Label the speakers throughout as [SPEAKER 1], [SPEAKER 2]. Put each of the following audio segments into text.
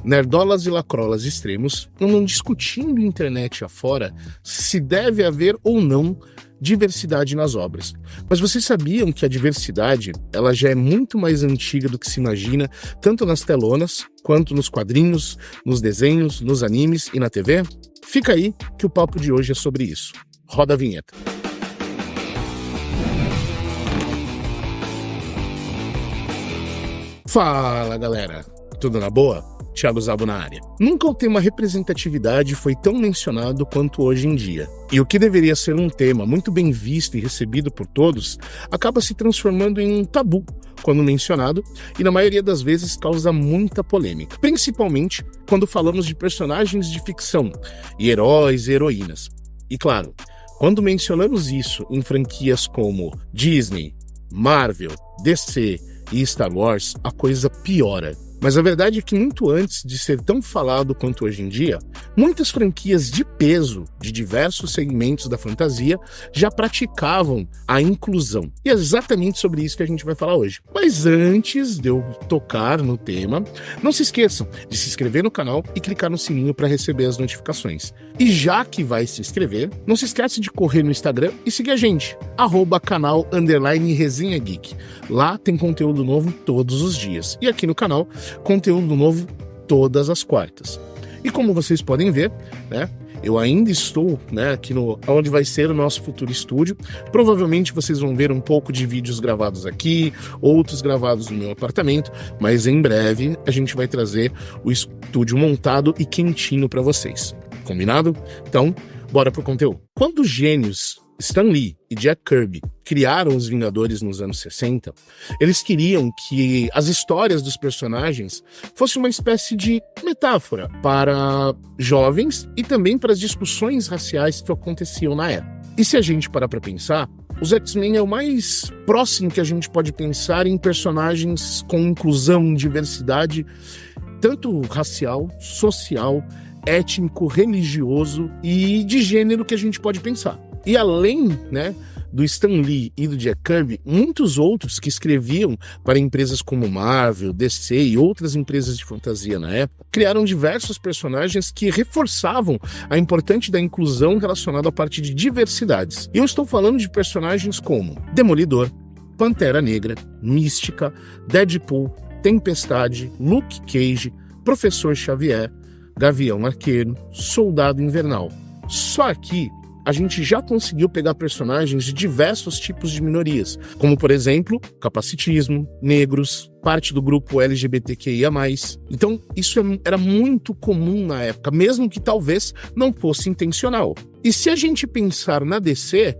[SPEAKER 1] nerdolas e lacrolas extremos andam discutindo internet afora se deve haver ou não diversidade nas obras. Mas vocês sabiam que a diversidade ela já é muito mais antiga do que se imagina, tanto nas telonas, quanto nos quadrinhos, nos desenhos, nos animes e na TV? Fica aí que o papo de hoje é sobre isso. Roda a vinheta. Fala, galera! Tudo na boa? Thiago Zabo na área. Nunca o tema representatividade foi tão mencionado quanto hoje em dia. E o que deveria ser um tema muito bem visto e recebido por todos, acaba se transformando em um tabu quando mencionado e na maioria das vezes causa muita polêmica. Principalmente quando falamos de personagens de ficção e heróis e heroínas. E claro, quando mencionamos isso em franquias como Disney, Marvel, DC e Star Wars, a coisa piora. Mas a verdade é que muito antes de ser tão falado quanto hoje em dia, muitas franquias de peso de diversos segmentos da fantasia já praticavam a inclusão. E é exatamente sobre isso que a gente vai falar hoje. Mas antes de eu tocar no tema, não se esqueçam de se inscrever no canal e clicar no sininho para receber as notificações. E já que vai se inscrever, não se esquece de correr no Instagram e seguir a gente, @canal_Resenha Geek. Lá tem conteúdo novo todos os dias. E aqui no canal, conteúdo novo todas as quartas. E como vocês podem ver, né, eu ainda estou, aqui onde vai ser o nosso futuro estúdio. Provavelmente vocês vão ver um pouco de vídeos gravados aqui, outros gravados no meu apartamento, mas em breve a gente vai trazer o estúdio montado e quentinho para vocês. Combinado? Então, bora pro conteúdo. Quando os gênios Stan Lee e Jack Kirby criaram os Vingadores nos anos 60, eles queriam que as histórias dos personagens fossem uma espécie de metáfora para jovens e também para as discussões raciais que aconteciam na época. E se a gente parar para pensar, os X-Men é o mais próximo que a gente pode pensar em personagens com inclusão, diversidade, tanto racial, social, étnico, religioso e de gênero que a gente pode pensar. E além, do Stan Lee e do Jack Kirby, muitos outros que escreviam para empresas como Marvel, DC e outras empresas de fantasia na época, criaram diversos personagens que reforçavam a importância da inclusão relacionada à parte de diversidades. E eu estou falando de personagens como Demolidor, Pantera Negra, Mística, Deadpool, Tempestade, Luke Cage, Professor Xavier, Gavião Arqueiro, Soldado Invernal. Só aqui a gente já conseguiu pegar personagens de diversos tipos de minorias, como, por exemplo, capacitismo, negros, parte do grupo LGBTQIA+. Então, isso era muito comum na época, mesmo que talvez não fosse intencional. E se a gente pensar na DC,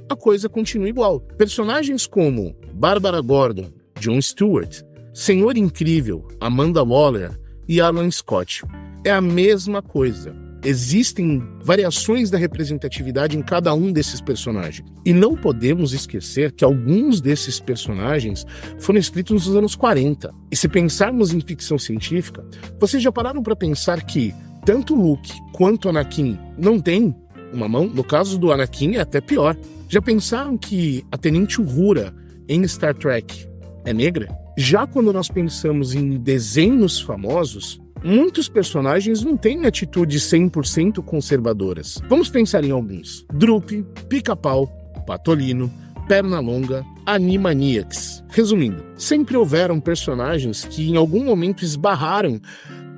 [SPEAKER 1] a coisa continua igual. Personagens como Bárbara Gordon, Jon Stewart, Senhor Incrível, Amanda Waller e Alan Scott. É a mesma coisa. Existem variações da representatividade em cada um desses personagens. E não podemos esquecer que alguns desses personagens foram escritos nos anos 40. E se pensarmos em ficção científica, vocês já pararam para pensar que tanto Luke quanto Anakin não têm uma mão? No caso do Anakin é até pior. Já pensaram que a Tenente Uhura em Star Trek é negra? Já quando nós pensamos em desenhos famosos, muitos personagens não têm atitudes 100% conservadoras. Vamos pensar em alguns. Droopy, Pica-Pau, Patolino, Pernalonga, Animaniacs. Resumindo, sempre houveram personagens que em algum momento esbarraram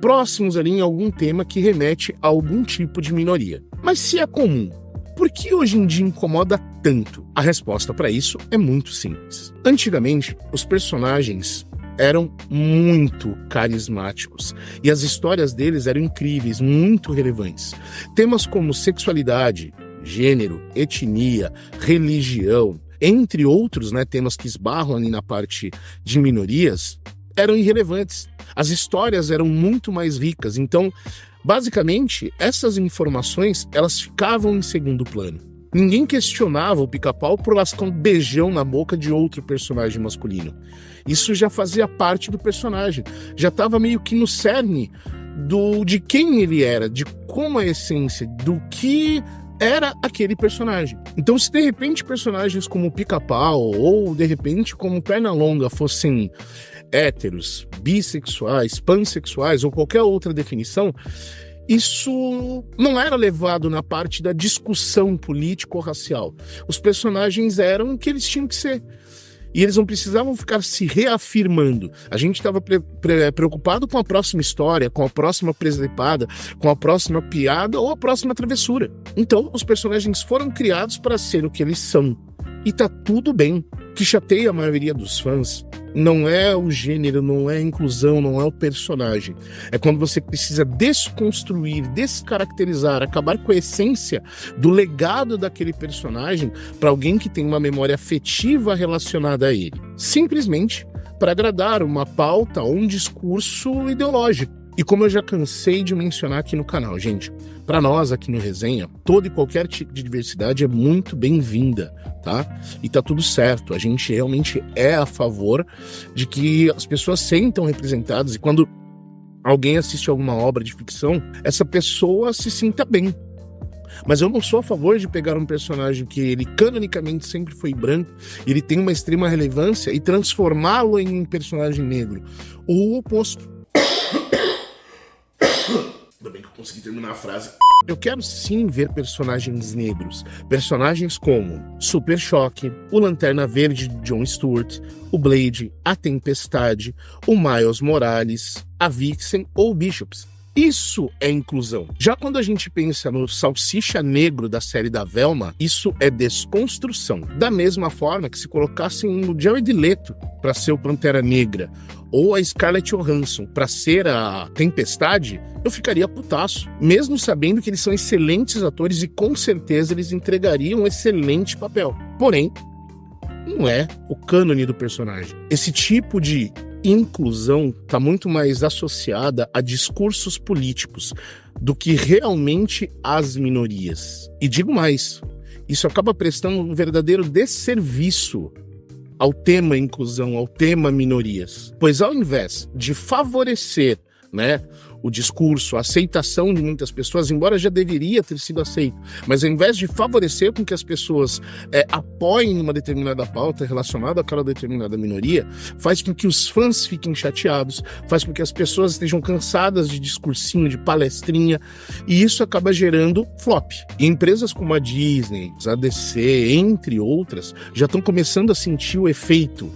[SPEAKER 1] próximos ali em algum tema que remete a algum tipo de minoria. Mas se é comum, por que hoje em dia incomoda tanto? A resposta para isso é muito simples. Antigamente, os personagens eram muito carismáticos e as histórias deles eram incríveis, muito relevantes. Temas como sexualidade, gênero, etnia, religião, entre outros, temas que esbarram ali na parte de minorias, eram irrelevantes. As histórias eram muito mais ricas, então, basicamente, essas informações, elas ficavam em segundo plano. Ninguém questionava o Pica-Pau por lascar um beijão na boca de outro personagem masculino. Isso já fazia parte do personagem, já estava meio que no cerne de quem ele era, de como a essência, do que era aquele personagem. Então, se de repente personagens como o Pica-Pau ou de repente como Pernalonga fossem héteros, bissexuais, pansexuais ou qualquer outra definição, isso não era levado na parte da discussão político-racial. Os personagens eram o que eles tinham que ser. E eles não precisavam ficar se reafirmando. A gente estava preocupado com a próxima história, com a próxima presepada, com a próxima piada ou a próxima travessura. Então, os personagens foram criados para ser o que eles são. E tá tudo bem. O que chateia a maioria dos fãs não é o gênero, não é a inclusão, não é o personagem. É quando você precisa desconstruir, descaracterizar, acabar com a essência do legado daquele personagem para alguém que tem uma memória afetiva relacionada a ele. Simplesmente para agradar uma pauta ou um discurso ideológico. E como eu já cansei de mencionar aqui no canal, gente, para nós aqui no Resenha, todo e qualquer tipo de diversidade é muito bem-vinda, tá? E tá tudo certo, a gente realmente é a favor de que as pessoas se sintam representadas e quando alguém assiste alguma obra de ficção, essa pessoa se sinta bem. Mas eu não sou a favor de pegar um personagem que ele canonicamente sempre foi branco, ele tem uma extrema relevância e transformá-lo em um personagem negro, ou o oposto. Ainda bem que eu consegui terminar a frase. Eu quero sim ver personagens negros. Personagens como Super Choque, o Lanterna Verde de Jon Stewart, o Blade, a Tempestade, o Miles Morales, a Vixen ou o Bishops. Isso é inclusão. Já quando a gente pensa no Salsicha Negro da série da Velma, isso é desconstrução. Da mesma forma que se colocassem o Jared Leto para ser o Pantera Negra ou a Scarlett Johansson para ser a Tempestade, eu ficaria putaço. Mesmo sabendo que eles são excelentes atores e com certeza eles entregariam um excelente papel. Porém, não é o cânone do personagem. Esse tipo de inclusão está muito mais associada a discursos políticos do que realmente às minorias. E digo mais, isso acaba prestando um verdadeiro desserviço ao tema inclusão, ao tema minorias. Pois ao invés de favorecer, o discurso, a aceitação de muitas pessoas, embora já deveria ter sido aceito, mas ao invés de favorecer com que as pessoas apoiem uma determinada pauta relacionada àquela determinada minoria, faz com que os fãs fiquem chateados, faz com que as pessoas estejam cansadas de discursinho, de palestrinha, e isso acaba gerando flop. E empresas como a Disney, a DC, entre outras, já estão começando a sentir o efeito,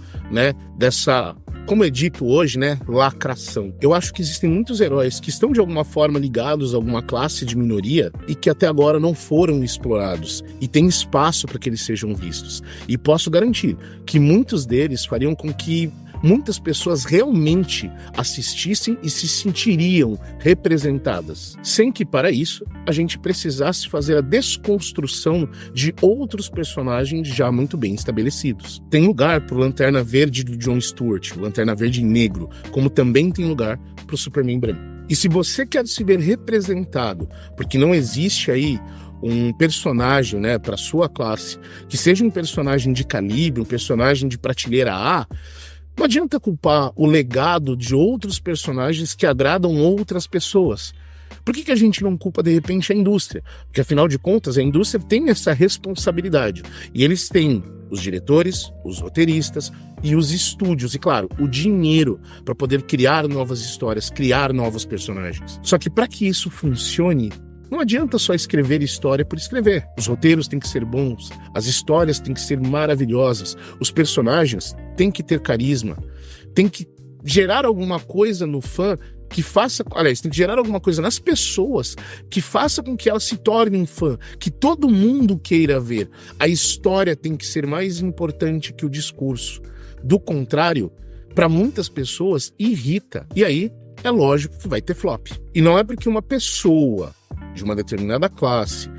[SPEAKER 1] dessa, como é dito hoje, lacração. Eu acho que existem muitos heróis que estão de alguma forma ligados a alguma classe de minoria e que até agora não foram explorados e tem espaço para que eles sejam vistos. E posso garantir que muitos deles fariam com que muitas pessoas realmente assistissem e se sentiriam representadas, sem que para isso a gente precisasse fazer a desconstrução de outros personagens já muito bem estabelecidos. Tem lugar para o Lanterna Verde do Jon Stewart, o Lanterna Verde negro, como também tem lugar para o Superman branco. E se você quer se ver representado, porque não existe aí um personagem, para sua classe, que seja um personagem de calibre, um personagem de prateleira A, não adianta culpar o legado de outros personagens que agradam outras pessoas. Por que a gente não culpa, de repente, a indústria? Porque, afinal de contas, a indústria tem essa responsabilidade. E eles têm os diretores, os roteiristas e os estúdios. E, claro, o dinheiro para poder criar novas histórias, criar novos personagens. Só que para que isso funcione, não adianta só escrever história por escrever. Os roteiros têm que ser bons, as histórias têm que ser maravilhosas, os personagens têm que ter carisma, tem que gerar alguma coisa no fã que faça... Aliás, tem que gerar alguma coisa nas pessoas que faça com que elas se tornem fã, que todo mundo queira ver. A história tem que ser mais importante que o discurso. Do contrário, para muitas pessoas, irrita. E aí, é lógico que vai ter flop. E não é porque uma pessoa de uma determinada classe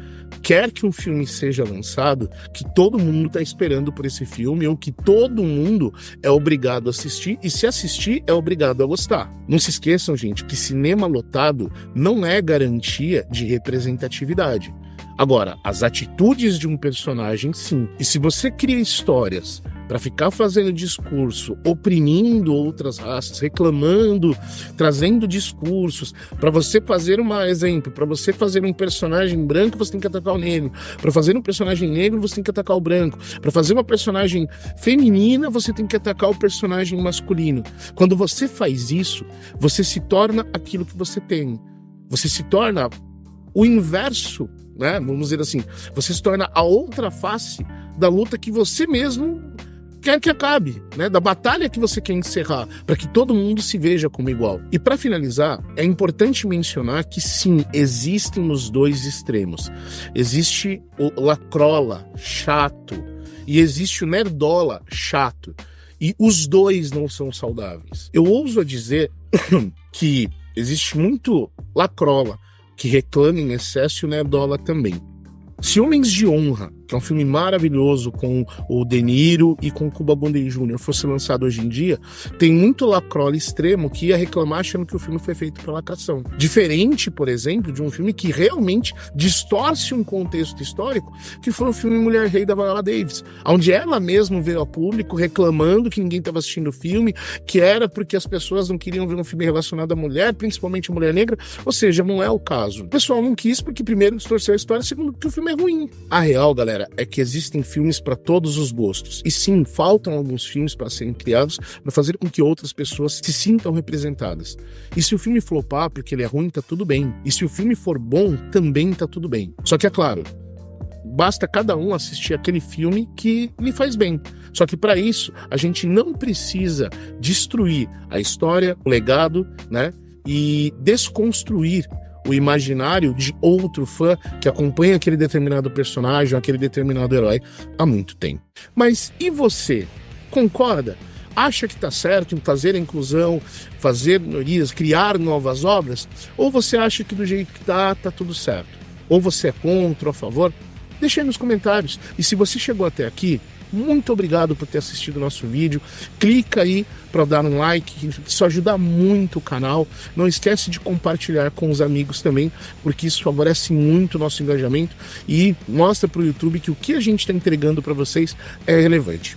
[SPEAKER 1] quer que um filme seja lançado que todo mundo está esperando por esse filme ou que todo mundo é obrigado a assistir e se assistir é obrigado a gostar. Não se esqueçam, gente, que cinema lotado não é garantia de representatividade. Agora, as atitudes de um personagem, sim. E se você cria histórias para ficar fazendo discurso, oprimindo outras raças, reclamando, trazendo discursos, para você fazer um exemplo, para você fazer um personagem branco, você tem que atacar o negro, para fazer um personagem negro, você tem que atacar o branco, para fazer uma personagem feminina, você tem que atacar o personagem masculino. Quando você faz isso, você se torna aquilo que você tem. Você se torna o inverso, né? Vamos dizer assim, você se torna a outra face da luta que você mesmo quer que acabe, né? Da batalha que você quer encerrar, para que todo mundo se veja como igual. E para finalizar, é importante mencionar que sim, existem os dois extremos. Existe o lacrola, chato, e existe o nerdola, chato. E os dois não são saudáveis. Eu ouso a dizer que existe muito lacrola que reclama em excesso e o nerdola também. Se Homens de Honra, que é um filme maravilhoso com o De Niro e com o Cuba Gooding Jr., fosse lançado hoje em dia, tem muito lacrola extremo que ia reclamar achando que o filme foi feito para lacração. Diferente, por exemplo, de um filme que realmente distorce um contexto histórico, que foi o filme Mulher Rei da Viola Davis, onde ela mesma veio ao público reclamando que ninguém estava assistindo o filme, que era porque as pessoas não queriam ver um filme relacionado à mulher, principalmente a mulher negra, ou seja, não é o caso. O pessoal não quis porque primeiro distorceu a história, segundo que o filme é ruim. A real, galera, é que existem filmes para todos os gostos. E sim, faltam alguns filmes para serem criados para fazer com que outras pessoas se sintam representadas. E se o filme flopar porque ele é ruim, tá tudo bem. E se o filme for bom, também tá tudo bem. Só que é claro, basta cada um assistir aquele filme que lhe faz bem. Só que para isso, a gente não precisa destruir a história, o legado, né? E desconstruir o imaginário de outro fã que acompanha aquele determinado personagem, aquele determinado herói há muito tempo. Mas e você? Concorda? Acha que está certo em fazer a inclusão, fazer minorias, criar novas obras? Ou você acha que do jeito que tá tudo certo? Ou você é contra ou a favor? Deixa aí nos comentários. E se você chegou até aqui, muito obrigado por ter assistido o nosso vídeo. Clica aí para dar um like, isso ajuda muito o canal. Não esquece de compartilhar com os amigos também, porque isso favorece muito o nosso engajamento e mostra para o YouTube que o que a gente está entregando para vocês é relevante.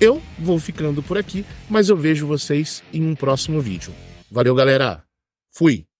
[SPEAKER 1] Eu vou ficando por aqui, mas eu vejo vocês em um próximo vídeo. Valeu, galera! Fui!